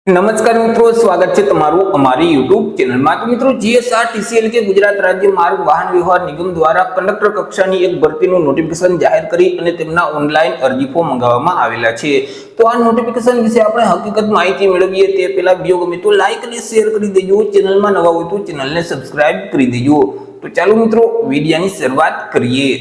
નમસ્કાર મિત્રો, સ્વાગત છે તમારું અમારી YouTube ચેનલમાં। તો મિત્રો, જીએસઆરટીસી કે ગુજરાત રાજ્ય માર્ગ વાહન વ્યવહાર નિગમ દ્વારા કંડક્ટર કક્ષાની એક ભરતીનું નોટિફિકેશન જાહેર કરી અને તેમના ઓનલાઈન અરજી ફોર્મ મંગાવવામાં આવેલા છે। તો આ નોટિફિકેશન વિશે આપણે હકીકત માહિતી મેળવીએ તે પહેલા વિડિયો ગમે તો લાઈક અને શેર કરી દેજો। ચેનલમાં નવા હોય તો ચેનલને સબસ્ક્રાઇબ કરી દેજો। તો ચાલો મિત્રો, વિડિયોની શરૂઆત કરીએ।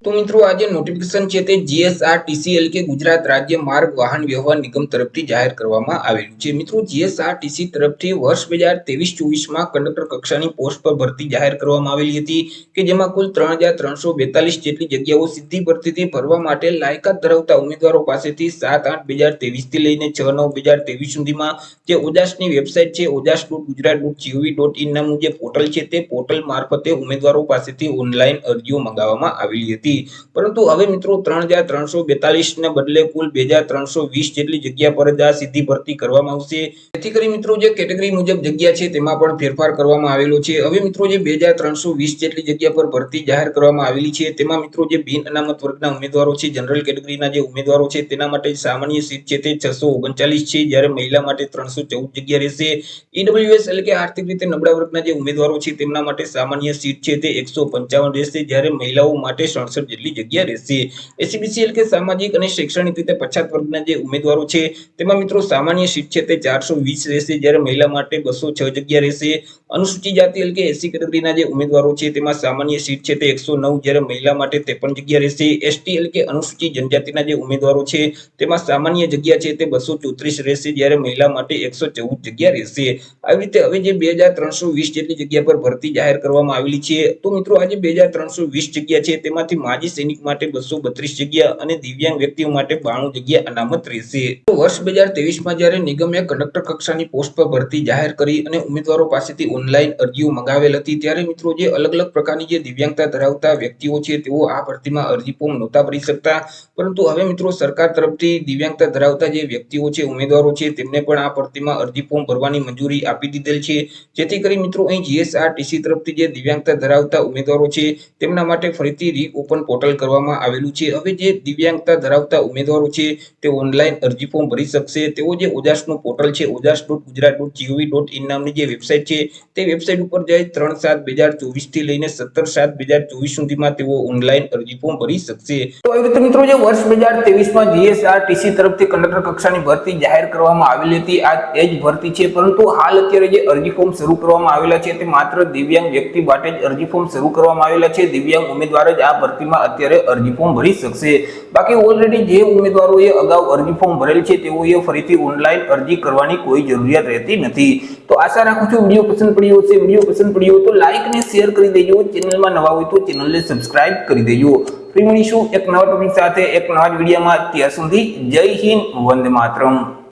તો મિત્રો, આ જે નોટિફિકેશન છે તે જીએસઆરટીસી કે ગુજરાત રાજ્ય માર્ગ વાહન વ્યવહાર નિગમ તરફથી જાહેર કરવામાં આવેલું છે। મિત્રો, જીએસઆરટીસી તરફથી વર્ષ 2023-24 માં કંડક્ટર કક્ષાની પોસ્ટ પર ભરતી જાહેર કરવામાં આવેલી હતી કે જેમાં કુલ 3342 જેટલી જગ્યાઓ સીધી ભરતીથી ભરવા માટે લાયકાત ધરાવતા ઉમેદવારો પાસેથી 7/8/2023 થી લઈને 6/9/2023 સુધીમાં જે ઓજાસની વેબસાઇટ છે ojas.gujarat.gov.in નામનું જે પોર્ટલ છે તે પોર્ટલ મારફતે ઉમેદવારો પાસેથી ઓનલાઈન અરજીઓ મંગાવવામાં આવેલી હતી। પરંતુ હવે મિત્રો 3342 ને બદલે કુલ 2320 જેટલી જગ્યા પર જ આ સીધી ભરતી કરવામાં આવશે। જેથી કરી મિત્રો જે કેટેગરી મુજબ જગ્યા છે તેમાં પણ ફેરફાર કરવામાં આવેલો છે। હવે મિત્રો જે 2320 જેટલી જગ્યા પર ભરતી જાહેર કરવામાં આવેલી છે તેમાં મિત્રો જે બિન અનામત વર્ગના ઉમેદવારો છે, જનરલ કેટેગરીના જે ઉમેદવારો છે તેના માટે સામાન્ય સીટ છે તે 639 છે, જ્યારે મહિલા માટે 314 જગ્યા રહેશે। ઈડબ્લ્યુએસ એટલે કે આર્થિક રીતે નબળા વર્ગના જે ઉમેદવારો છે તેમના માટે સામાન્ય સીટ છે તે 155 રહેશે, જ્યારે મહિલાઓ માટે 67 જેટલી જગ્યા રહેશે। એસસીબીસી એટલે કે સામાજિક અને શૈક્ષણિક રીતે પછાત વર્ગના જે ઉમેદવારો છે તેમાં મિત્રો સામાન્ય સીટ છે તે 420 રહેશે, જ્યારે મહિલા માટે 206 જગ્યા રહેશે। અનુસૂચિત જાતિ એટલે કે એસસી કેટેગરીના જે ઉમેદવારો છે તેમાં સામાન્ય સીટ છે તે 109, જ્યારે મહિલા માટે 53 જગ્યા રહેશે। એસટી એટલે કે અનુસૂચિત જનજાતિના જે ઉમેદવારો છે તેમાં સામાન્ય જગ્યા છે તે 234 રહેશે, જ્યારે મહિલા માટે 114 જગ્યા રહેશે। આવી રીતે હવે જે 2320 જેટલી જગ્યા પર ભરતી જાહેર કરવામાં આવેલી છે તો મિત્રો આજે 2320 જગ્યા છે તેમાંથી માજી સૈનિક માટે 232 જગ્યા અને દિવ્યાંગ વ્યક્તિઓ માટે 92 જગ્યા અનામત રહેશે। તો વર્ષ 2023 માં જ્યારે નિગમે કંડક્ટર કક્ષાની પોસ્ટ પર ભરતી જાહેર કરી અને ઉમેદવારો પાસેથી ઓનલાઈન અરજીઓ મંગાવેલ હતી ત્યારે મિત્રો જે અલગ અલગ પ્રકારની જે દિવ્યાંગતા ધરાવતા વ્યક્તિઓ છે તેઓ આ ભરતીમાં અરજી ફોર્મ નહોતા ભરી શકતા, પરંતુ હવે મિત્રો સરકાર તરફથી દિવ્યાંગતા ધરાવતા જે વ્યક્તિઓ છે, ઉમેદવારો છે તેમને પણ આ ભરતીમાં અરજી ફોર્મ ભરવાની મંજૂરી આપી દીધેલ છે। જેથી કરી મિત્રો અહીં જીએસઆરટીસી તરફથી જે દિવ્યાંગતા ધરાવતા ઉમેદવારો છે તેમના માટે ફરીથી રીઓપન પોર્ટલ કરવામાં આવેલું છે। હવે જે દિવ્યાંગતા ધરાવતા ઉમેદવારો છે તે ઓનલાઈન અરજી ફોર્મ ભરી શકશે। તેઓ જે ઓજાસનું પોર્ટલ છે ojas.gujarat.gov.in નામની જે વેબસાઇટ છે તે વેબસાઇટ ઉપર જઈ 3/7/2024 થી લઈને 17/7/2024 સુધીમાં તેઓ ઓનલાઈન અરજી ફોર્મ ભરી શકશે। તો આવી રીતે મિત્રો જે વર્ષ 2023 માં જીએસઆરટીસી તરફથી કંડક્ટર કક્ષાની ભરતી જાહેર કરવામાં આવેલી હતી આ એ જ ભરતી છે, પરંતુ હાલ અત્યારે જે અરજી ફોર્મ શરૂ કરવામાં આવેલા છે તે માત્ર દિવ્યાંગ વ્યક્તિ માટે જ અરજી ફોર્મ શરૂ કરવામાં આવેલા છે। દિવ્યાંગ ઉમેદવાર જ આ ભરતીમાં અત્યારે અરજી ફોર્મ ભરી શકશે। બાકી ઓલરેડી જે ઉમેદવારોએ અગાઉ અરજી ફોર્મ ભરેલ છે તેઓએ ફરીથી ઓનલાઈન અરજી કરવાની કોઈ જરૂરિયાત રહેતી નથી। તો આશા રાખું છું વિડીયો પસંદ પડ્યો હશે। વિડીયો પસંદ પડ્યો તો લાઈક અને શેર કરી દેજો। ચેનલમાં નવા હોય તો ચેનલને સબસ્ક્રાઇબ કરી દેજો। ફરી મળીશું એક નવા ટોપિક સાથે એક નવા વિડીયોમાં। ત્યાં સુધી જય હિન્દ, વંદે માતરમ।